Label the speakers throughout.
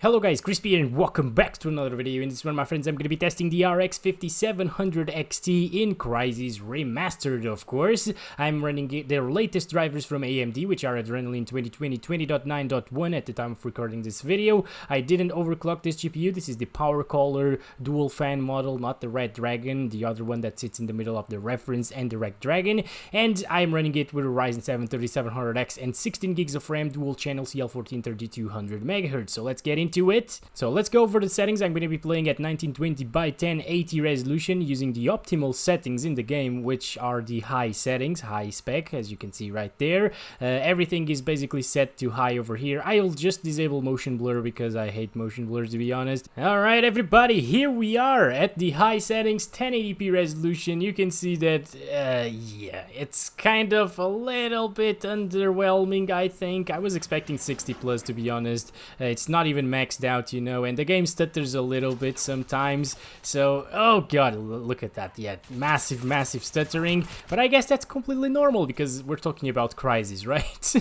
Speaker 1: Hello guys, Crispy here and welcome back to another video. In this one, my friends, I'm going to be testing the RX 5700 XT in Crysis Remastered, of course. I'm running their latest drivers from AMD, which are Adrenaline 2020 20.9.1 at the time of recording this video. I didn't overclock this GPU. This is the PowerColor dual fan model, not the Red Dragon, the other one that sits in the middle of the reference and the Red Dragon. And I'm running it with a Ryzen 7 3700X and 16 gigs of RAM, dual channel CL14 3200 MHz. So let's get into it. So let's go over the settings. I'm going to be playing at 1920 by 1080 resolution using the optimal settings in the game, which are the high settings, high spec, as you can see right there. Everything is basically set to high over here. I'll just disable motion blur because I hate motion blur, to be honest. Alright everybody, here we are at the high settings, 1080p resolution. You can see that, yeah, it's kind of a little bit underwhelming, I think. I was expecting 60 plus, to be honest. It's not even maxed out, you know, and the game stutters a little bit sometimes. So, oh god, look at that. Yeah, massive stuttering. But I guess that's completely normal because we're talking about Crysis, right?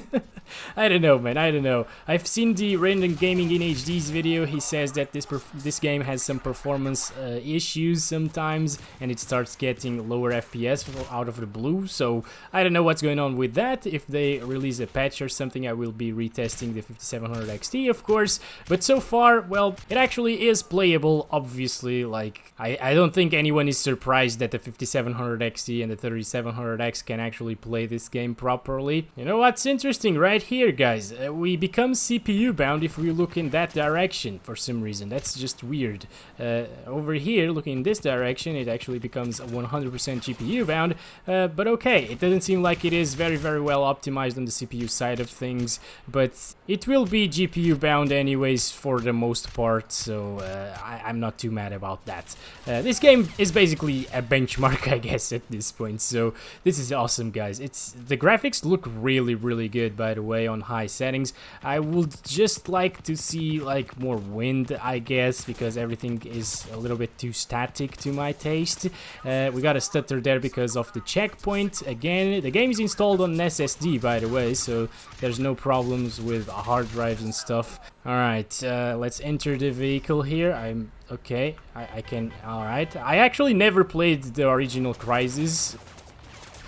Speaker 1: I don't know, man. I don't know. I've seen the Random Gaming in HD's video. He says that this game has some performance issues sometimes, and it starts getting lower FPS out of the blue. So I don't know what's going on with that. If they release a patch or something, I will be retesting the 5700 XT, of course. But so far, well, it actually is playable, obviously. Like, I don't think anyone is surprised that the 5700 XT and the 3700X can actually play this game properly. You know what's interesting right here, guys? We become CPU bound if we look in that direction for some reason. That's just weird. Over here, looking in this direction, it actually becomes 100% GPU bound. But okay, it doesn't seem like it is very well optimized on the CPU side of things. But it will be GPU bound anyways for the most part, so I'm not too mad about that. This game is basically a benchmark, I guess, at this point, so this is awesome, guys. The graphics look really good, by the way, on high settings. I would just like to see like more wind, I guess, because everything is a little bit too static to my taste. We got a stutter there because of the checkpoint. Again, the game is installed on an SSD, by the way, so there's no problems with hard drives and stuff. Alright, let's enter the vehicle here. I'm okay. I can. Alright. I actually never played the original Crysis,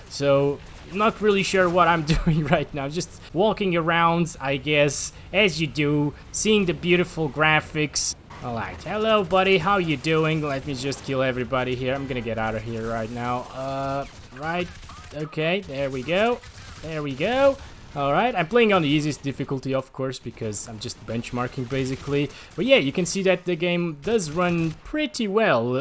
Speaker 1: so not really sure what I'm doing right now. Just walking around, I guess, as you do, seeing the beautiful graphics. Alright, hello buddy, how you doing? Let me just kill everybody here. I'm gonna get out of here right now. Right. Okay, there we go. There we go. Alright, I'm playing on the easiest difficulty, of course, because I'm just benchmarking, basically. But yeah, you can see that the game does run pretty well,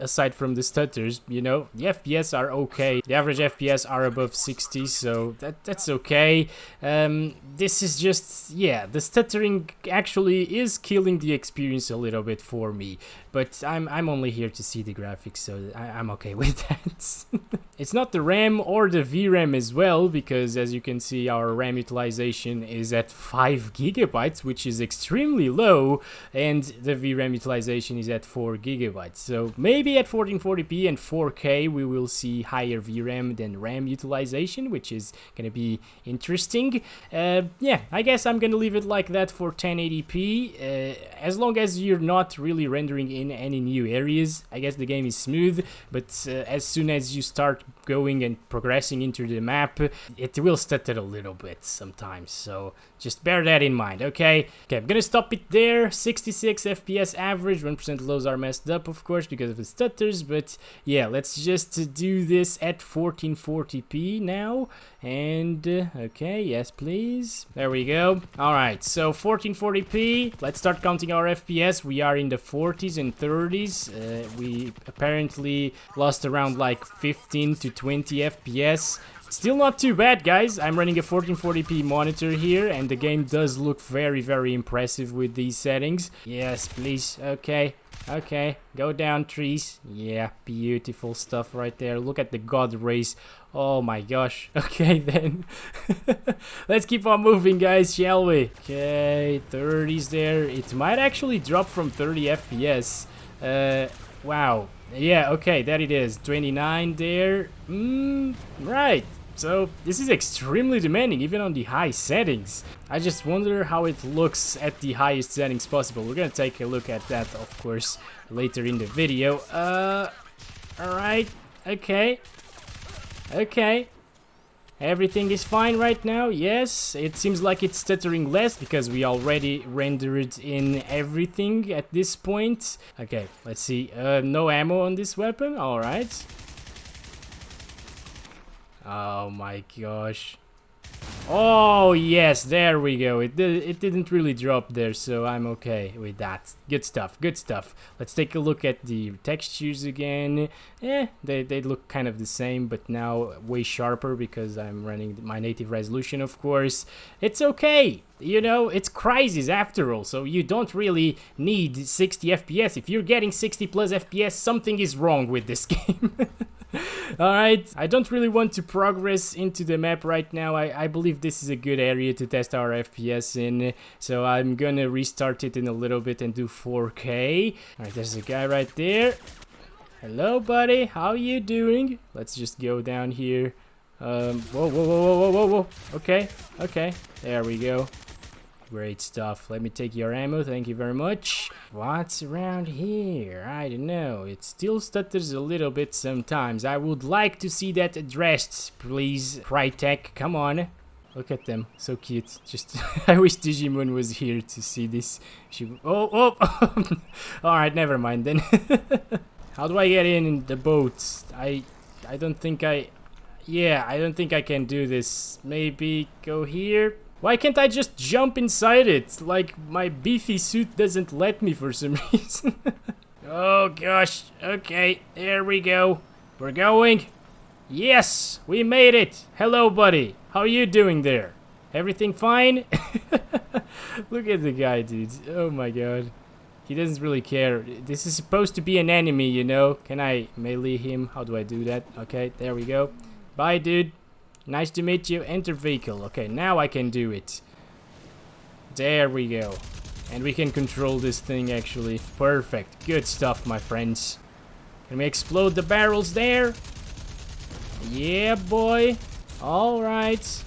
Speaker 1: aside from the stutters, you know. The FPS are okay. The average FPS are above 60, so that's okay. This is just, yeah, the stuttering actually is killing the experience a little bit for me. But I'm only here to see the graphics, so I'm okay with that. It's not the RAM or the VRAM as well, because as you can see, our RAM utilization is at 5 gigabytes, which is extremely low, and the VRAM utilization is at 4 gigabytes. So maybe at 1440p and 4K we will see higher VRAM than RAM utilization, which is gonna be interesting. Yeah, I guess I'm gonna leave it like that for 1080p. As long as you're not really rendering in any new areas, I guess the game is smooth. But as soon as you start going and progressing into the map, it will stutter a little bit sometimes, so just bear that in mind. Okay, I'm gonna stop it there. 66 FPS average, 1% lows are messed up, of course, because of the stutters. But yeah, let's just do this at 1440p now. And okay, yes please, there we go. All right, so 1440p, let's start counting our FPS. We are in the 40s and 30s. We apparently lost around like 15 to 20 FPS. Still not too bad, guys. I'm running a 1440p monitor here, and the game does look very impressive with these settings. Yes, please. Okay, go down, trees. Yeah, beautiful stuff right there. Look at the god rays. Oh my gosh. Okay, then. Let's keep on moving, guys, shall we? Okay, 30s there. It might actually drop from 30 FPS. Wow. Yeah, okay, there it is. 29 there. Right. So this is extremely demanding, even on the high settings. I just wonder how it looks at the highest settings possible. We're gonna take a look at that, of course, later in the video. Alright, okay. Okay. Everything is fine right now, yes. It seems like it's stuttering less because we already rendered in everything at this point. Okay, let's see. No ammo on this weapon, alright. Oh my gosh. Oh yes, there we go. It didn't really drop there, so I'm okay with that. Good stuff, good stuff. Let's take a look at the textures again. They look kind of the same, but now way sharper because I'm running my native resolution, of course. It's okay. You know, it's Crysis after all, so you don't really need 60 FPS. If you're getting 60 plus FPS, something is wrong with this game. Alright, I don't really want to progress into the map right now. I believe this is a good area to test our FPS in, so I'm gonna restart it in a little bit and do 4K. Alright, there's a guy right there. Hello, buddy, how you doing? Let's just go down here. Whoa. Okay, there we go. Great stuff. Let me take your ammo, thank you very much. What's around here? I don't know. It still stutters a little bit sometimes. I would like to see that addressed, please. Crytek, come on. Look at them, so cute. Just, I wish Digimon was here to see this. Oh! Alright, never mind then. How do I get in the boat? I don't think I don't think I can do this. Maybe go here? Why can't I just jump inside it? Like, my beefy suit doesn't let me for some reason. Oh gosh, okay, there we go. We're going. Yes, we made it. Hello, buddy. How you doing there? Everything fine? Look at the guy, dude. Oh my god. He doesn't really care. This is supposed to be an enemy, you know? Can I melee him? How do I do that? Okay, there we go. Bye, dude. Nice to meet you. Enter vehicle. Okay, now I can do it. There we go. And we can control this thing, actually. Perfect. Good stuff, my friends. Can we explode the barrels there? Yeah, boy. Alright.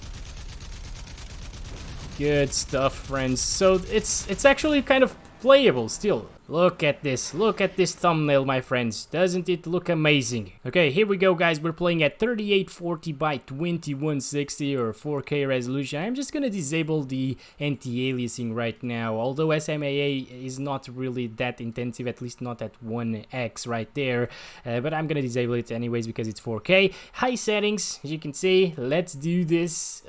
Speaker 1: Good stuff, friends. So, it's actually kind of playable still. Look at this thumbnail, my friends. Doesn't it look amazing? Okay, here we go, guys. We're playing at 3840 by 2160 or 4K resolution. I'm just gonna disable the anti-aliasing right now, although SMAA is not really that intensive, at least not at 1x right there, but I'm gonna disable it anyways because it's 4K. High settings, as you can see. Let's do this.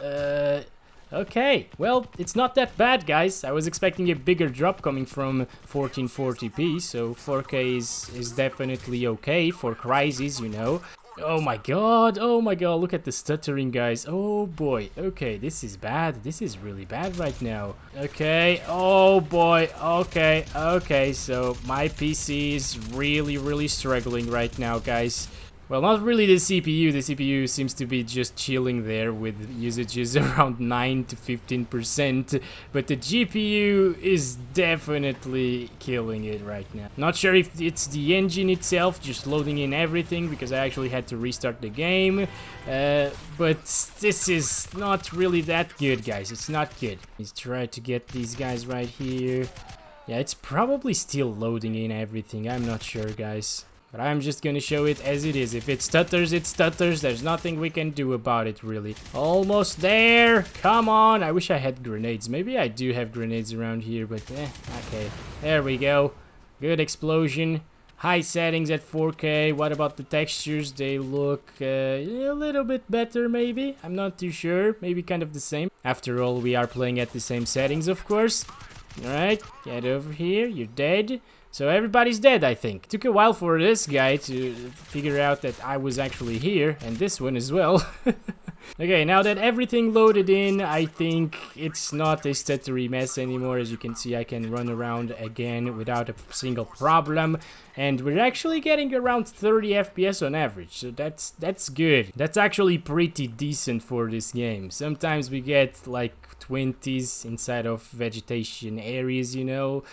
Speaker 1: Okay, well, it's not that bad, guys. I was expecting a bigger drop coming from 1440p, so 4K is definitely okay for Crysis, you know. Oh my god, look at the stuttering, guys. Oh boy, okay, this is bad. This is really bad right now. Okay, oh boy, okay, so my PC is really struggling right now, guys. Well, not really the CPU. The CPU seems to be just chilling there with usages around 9 to 15%, but the GPU is definitely killing it right now. Not sure if it's the engine itself just loading in everything because I actually had to restart the game, but this is not really that good, guys. It's not good. Let's try to get these guys right here. Yeah, it's probably still loading in everything. I'm not sure, guys. But I'm just gonna show it as it is. If it stutters, it stutters. There's nothing we can do about it, really. Almost there. Come on. I wish I had grenades. Maybe I do have grenades around here, but okay. There we go. Good explosion. High settings at 4K. What about the textures? They look a little bit better, maybe. I'm not too sure. Maybe kind of the same. After all, we are playing at the same settings, of course. Alright, get over here. You're dead. So everybody's dead, I think. Took a while for this guy to figure out that I was actually here, and this one as well. Okay, now that everything loaded in, I think it's not a stuttery mess anymore. As you can see, I can run around again without a single problem. And we're actually getting around 30 FPS on average, so that's good. That's actually pretty decent for this game. Sometimes we get like like 20s inside of vegetation areas, you know,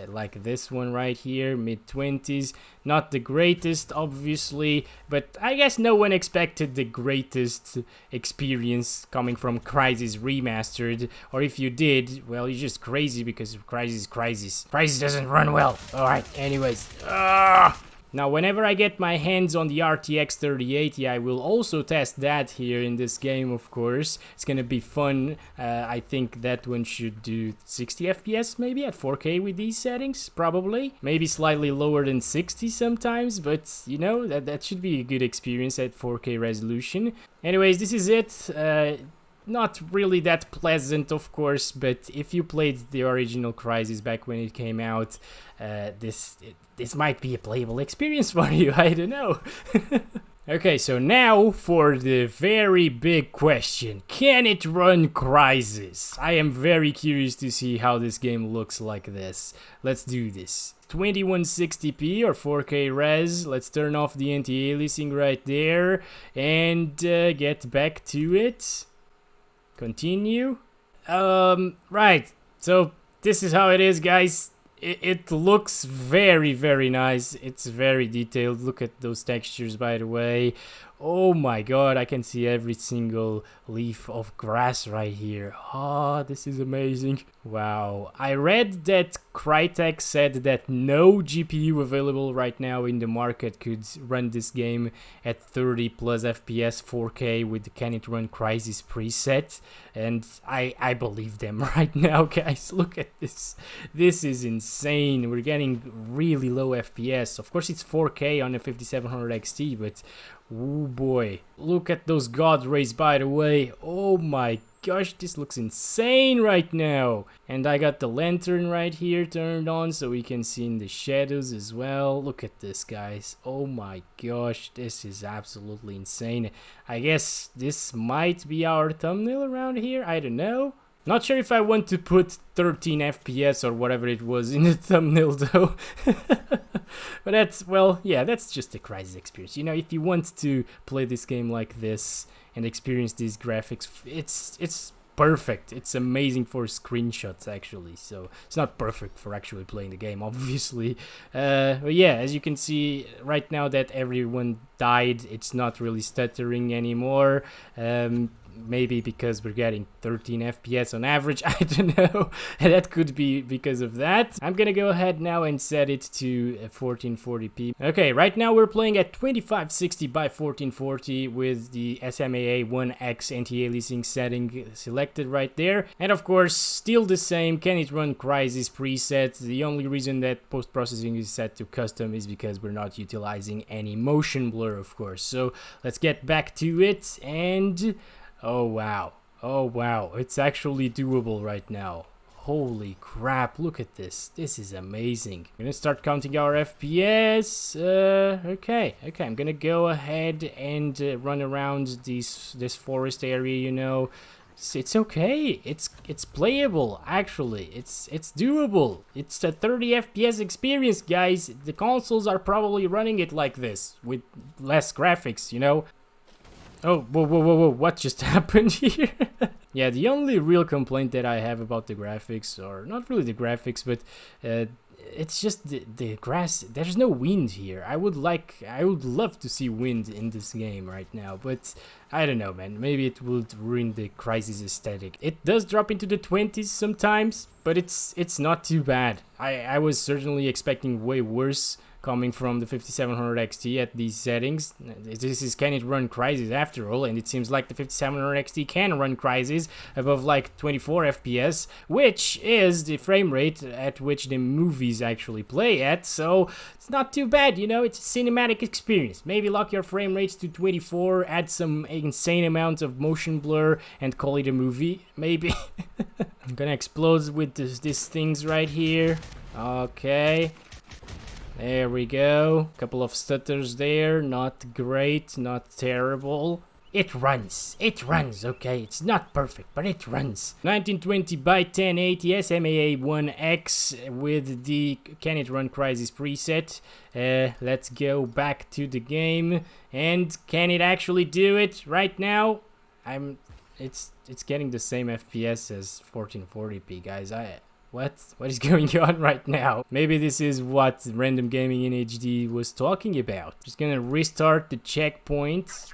Speaker 1: like this one right here, mid 20s. Not the greatest, obviously, but I guess no one expected the greatest experience coming from Crysis Remastered, or if you did, well, you're just crazy because Crysis doesn't run well. Alright, anyways. Now, whenever I get my hands on the RTX 3080, I will also test that here in this game, of course. It's gonna be fun. I think that one should do 60 FPS maybe at 4K with these settings, probably. Maybe slightly lower than 60 sometimes, but you know, that should be a good experience at 4K resolution. Anyways, this is it. Not really that pleasant, of course, but if you played the original Crysis back when it came out, this might be a playable experience for you, I don't know. Okay, so now for the very big question. Can it run Crysis? I am very curious to see how this game looks like this. Let's do this. 2160p or 4K res. Let's turn off the anti-aliasing right there and get back to it. Continue. Right, so this is how it is, guys. It looks very, very nice. It's very detailed. Look at those textures, by the way. Oh my god, I can see every single leaf of grass right here. Oh, this is amazing. Wow. I read that Crytek said that no GPU available right now in the market could run this game at 30 plus FPS 4K with the Can It Run Crysis preset. And I believe them right now, guys. Look at this. This is insane. We're getting really low FPS. Of course, it's 4K on a 5700 XT, but oh boy, look at those god rays, by the way. Oh my gosh, this looks insane right now. And I got the lantern right here turned on so we can see in the shadows as well. Look at this, guys. Oh my gosh, this is absolutely insane. I guess this might be our thumbnail around here, I don't know. Not sure if I want to put 13 FPS or whatever it was in the thumbnail though. But that's, well, yeah, that's just a Crysis experience. You know, if you want to play this game like this and experience these graphics, it's perfect. It's amazing for screenshots, actually. So it's not perfect for actually playing the game, obviously. But yeah, as you can see right now that everyone died, it's not really stuttering anymore. Maybe because we're getting 13 FPS on average, I don't know. That could be because of that. I'm gonna go ahead now and set it to 1440p. Okay, right now we're playing at 2560 by 1440 with the SMAA 1X anti-aliasing setting selected right there. And of course, still the same Can It Run Crysis preset. The only reason that post-processing is set to custom is because we're not utilizing any motion blur, of course. So let's get back to it and... oh wow, it's actually doable right now. Holy crap, look at this. This is amazing. I'm gonna start counting our FPS. Okay, I'm gonna go ahead and run around this forest area, you know. It's okay. It's playable, actually. It's doable. It's a 30 FPS experience, guys. The consoles are probably running it like this with less graphics, you know. Oh, whoa, what just happened here? Yeah, the only real complaint that I have about the graphics, or not really the graphics, but it's just the grass. There's no wind here. I would love to see wind in this game right now, but I don't know, man. Maybe it would ruin the Crysis aesthetic. It does drop into the 20s sometimes, but it's not too bad. I was certainly expecting way worse coming from the 5700 XT at these settings. This is Can It Run Crysis after all, and it seems like the 5700 XT can run Crysis above like 24 FPS, which is the frame rate at which the movies actually play at, so it's not too bad, you know. It's a cinematic experience. Maybe lock your frame rates to 24, add some insane amount of motion blur, and call it a movie, maybe. I'm gonna explode with these things right here. Okay. There we go. Couple of stutters there. Not great, not terrible. It runs, okay? It's not perfect, but it runs. 1920 by 1080 SMAA 1X with the Can It Run Crysis preset. Let's go back to the game. And can it actually do it right now? it's getting the same FPS as 1440p, guys. What is going on right now? Maybe this is what Random Gaming in HD was talking about. Just gonna restart the checkpoint.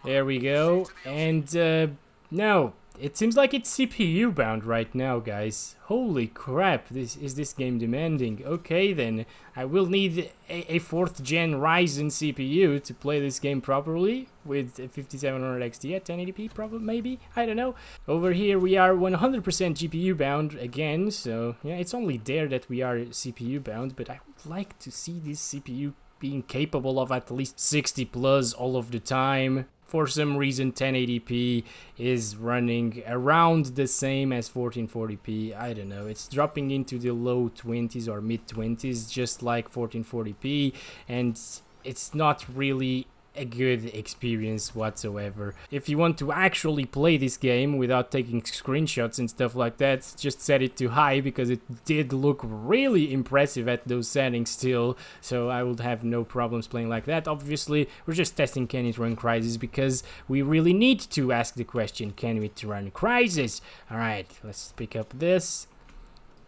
Speaker 1: There we go. And no, it seems like it's CPU bound right now, guys. Holy crap, is this game demanding. Okay then, I will need a 4th gen Ryzen CPU to play this game properly with a 5700 XT at 1080p, probably, maybe, I don't know. Over here we are 100% GPU bound again, so yeah, it's only there that we are CPU bound, but I would like to see this CPU being capable of at least 60 plus all of the time. For some reason 1080p is running around the same as 1440p. I don't know, it's dropping into the low 20s or mid 20s just like 1440p, and it's not really a good experience whatsoever. If you want to actually play this game without taking screenshots and stuff like that, just set it to high, because it did look really impressive at those settings still, so I would have no problems playing like that. Obviously, we're just testing can it run Crysis, because we really need to ask the question, can it run Crysis? Alright, let's pick up this.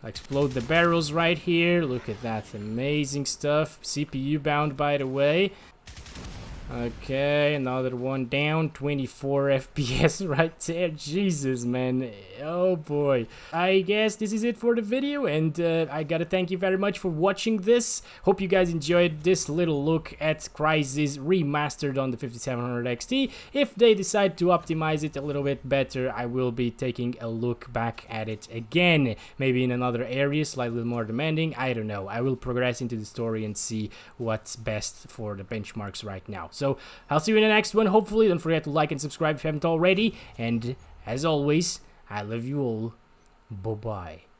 Speaker 1: Explode the barrels right here. Look at that, amazing stuff. CPU bound, by the way. Okay, another one down, 24 FPS right there. Jesus, man. Oh boy. I guess this is it for the video, and I gotta thank you very much for watching this. Hope you guys enjoyed this little look at Crysis Remastered on the 5700 XT. If they decide to optimize it a little bit better, I will be taking a look back at it again. Maybe in another area, slightly more demanding. I don't know. I will progress into the story and see what's best for the benchmarks right now. So I'll see you in the next one, hopefully. Don't forget to like and subscribe if you haven't already. And as always, I love you all. Bye-bye.